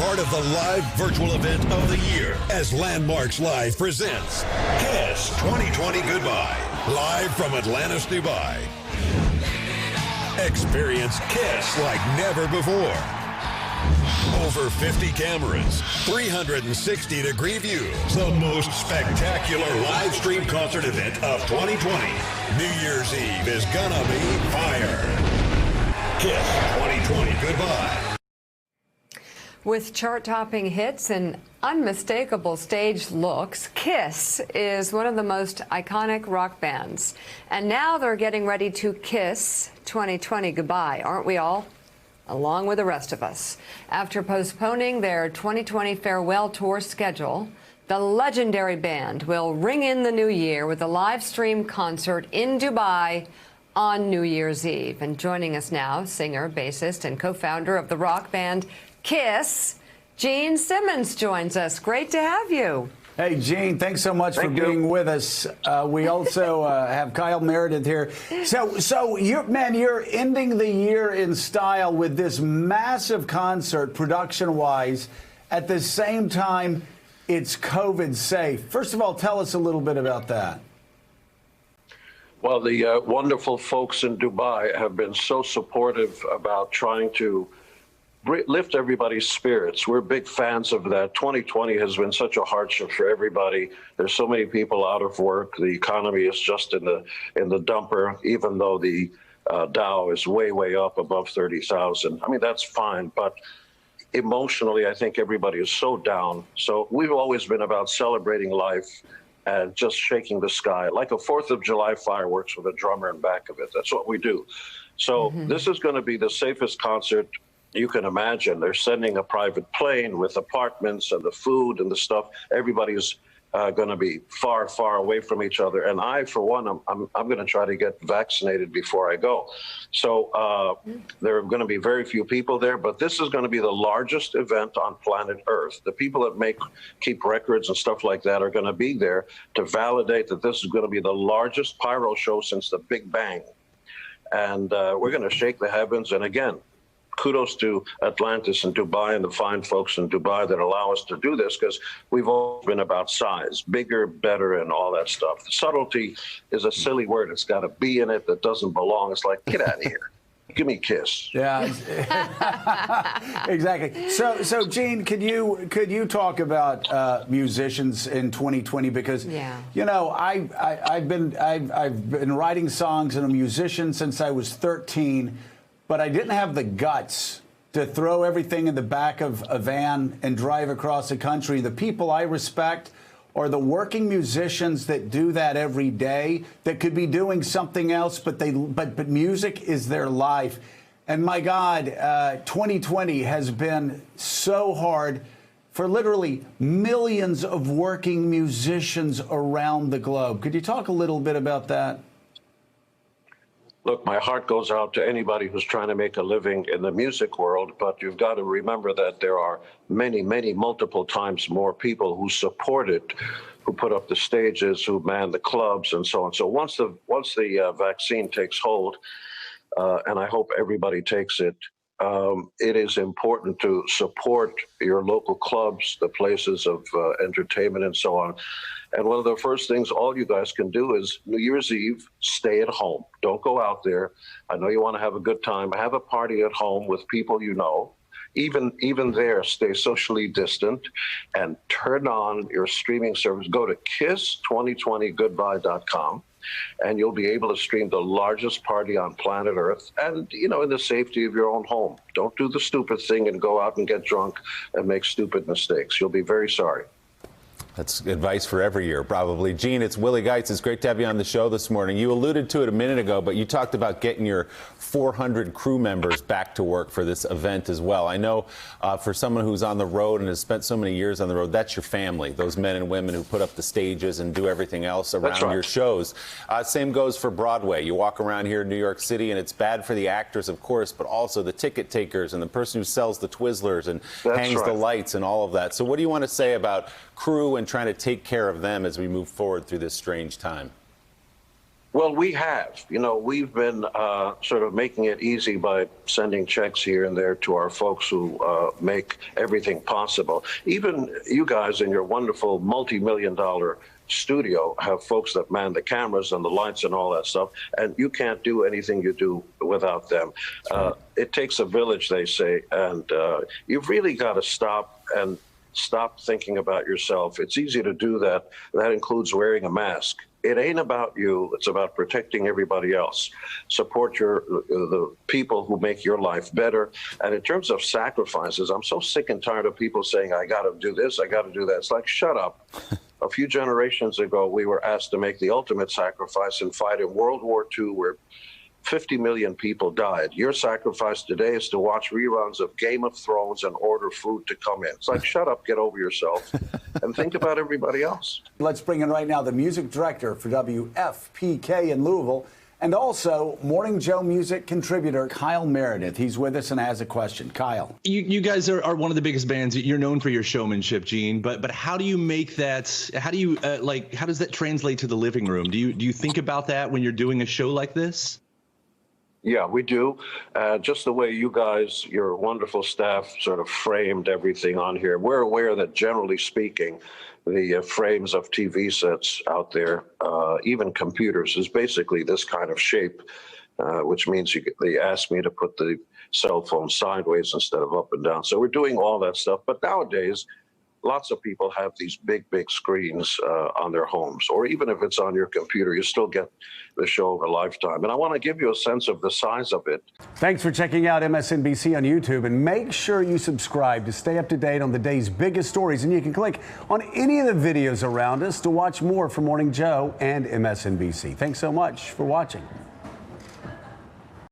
part of the live virtual event of the year as Landmarks Live presents KISS 2020 Goodbye, live from Atlantis, Dubai. Experience KISS like never before. Over 50 cameras, 360-degree views, the most spectacular live stream concert event of 2020. New Year's Eve is gonna be fire. KISS 2020 Goodbye. With chart-topping hits and unmistakable stage looks, KISS is one of the most iconic rock bands. And now they're getting ready to kiss 2020 goodbye, aren't we all? Along with the rest of us. After postponing their 2020 farewell tour schedule, the legendary band will ring in the new year with a live stream concert in Dubai on New Year's Eve. And joining us now, singer, bassist, and co-founder of the rock band KISS, Gene Simmons joins us. Great to have you. Hey, Gene, thanks so much for being with us. We also have Kyle Meredith here. So you're ending the year in style with this massive concert, production-wise. At the same time, it's COVID safe. First of all, tell us a little bit about that. Well, the wonderful folks in Dubai have been so supportive about trying to lift everybody's spirits. We're big fans of that. 2020 has been such a hardship for everybody. There's so many people out of work. The economy is just in the dumper, even though the Dow is way up above 30,000. I mean, that's fine, but emotionally, I think everybody is so down. So we've always been about celebrating life and just shaking the sky, like a 4th of July fireworks with a drummer in back of it. That's what we do. So this is going to be the safest concert you can imagine. They're sending a private plane with apartments and the food and the stuff. Everybody's going to be far away from each other. And I, for one, I'm going to try to get vaccinated before I go. So there are going to be very few people there, but this is going to be the largest event on planet Earth. The people that keep records and stuff like that are going to be there to validate that this is going to be the largest pyro show since the Big Bang. And we're going to shake the heavens. And again, kudos to Atlantis and Dubai and the fine folks in Dubai that allow us to do this, because we've always been about size, bigger, better, and all that stuff. Subtlety is a silly word. It's got a B in it that doesn't belong. It's like, get out of here. Give me a kiss. Yeah, exactly. So Gene, could you talk about musicians in 2020? Because you know, I've been writing songs and a musician since I was 13. But I didn't have the guts to throw everything in the back of a van and drive across the country. The people I respect are the working musicians that do that every day, that could be doing something else, but music is their life. And my God, 2020 has been so hard for literally millions of working musicians around the globe. Could you talk a little bit about that? Look, my heart goes out to anybody who's trying to make a living in the music world, but you've got to remember that there are many, multiple times more people who support it, who put up the stages, who man the clubs, and so on. So once the vaccine takes hold, and I hope everybody takes it, it is important to support your local clubs, the places of entertainment, and so on. And one of the first things all you guys can do is New Year's Eve, stay at home. Don't go out there. I know you want to have a good time. Have a party at home with people you know. Even there, stay socially distant and turn on your streaming service. Go to kiss2020goodbye.com and you'll be able to stream the largest party on planet Earth, and, you know, in the safety of your own home. Don't do the stupid thing and go out and get drunk and make stupid mistakes. You'll be very sorry. That's advice for every year, probably. Gene, it's Willie Geitz. It's great to have you on the show this morning. You alluded to it a minute ago, but you talked about getting your 400 crew members back to work for this event as well. I know for someone who's on the road and has spent so many years on the road, that's your family, those men and women who put up the stages and do everything else around your shows. Same goes for Broadway. You walk around here in New York City, and it's bad for the actors, of course, but also the ticket takers and the person who sells the Twizzlers and hangs the lights and all of that. So what do you want to say about crew and trying to take care of them as we move forward through this strange time? Well, we have. You know, we've been sort of making it easy by sending checks here and there to our folks who make everything possible. Even you guys in your wonderful multi-million-dollar studio have folks that man the cameras and the lights and all that stuff, and you can't do anything you do without them. It takes a village, they say, and you've really got to stop thinking about yourself. It's easy to do that. That includes wearing a mask. It ain't about you. It's about protecting everybody else. Support the people who make your life better. And in terms of sacrifices, I'm so sick and tired of people saying, I got to do this, I got to do that. It's like, shut up. A few generations ago, we were asked to make the ultimate sacrifice and fight in World War II, where 50 million people died. Your sacrifice today is to watch reruns of Game of Thrones and order food to come in. It's like, shut up, get over yourself, and think about everybody else. Let's bring in right now the music director for WFPK in Louisville, and also Morning Joe music contributor Kyle Meredith. He's with us and has a question. Kyle. You guys are one of the biggest bands. You're known for your showmanship, Gene, but how do you make that, how do you, how does that translate to the living room? Do you think about that when you're doing a show like this? Yeah, we do. Just the way you guys, your wonderful staff, sort of framed everything on here. We're aware that, generally speaking, the frames of TV sets out there, even computers, is basically this kind of shape, which means they asked me to put the cell phone sideways instead of up and down. So we're doing all that stuff. But nowadays, lots of people have these big, big screens on their homes, or even if it's on your computer, you still get the show of a lifetime. And I want to give you a sense of the size of it. Thanks for checking out MSNBC on YouTube, and make sure you subscribe to stay up to date on the day's biggest stories. And you can click on any of the videos around us to watch more from Morning Joe and MSNBC. Thanks so much for watching.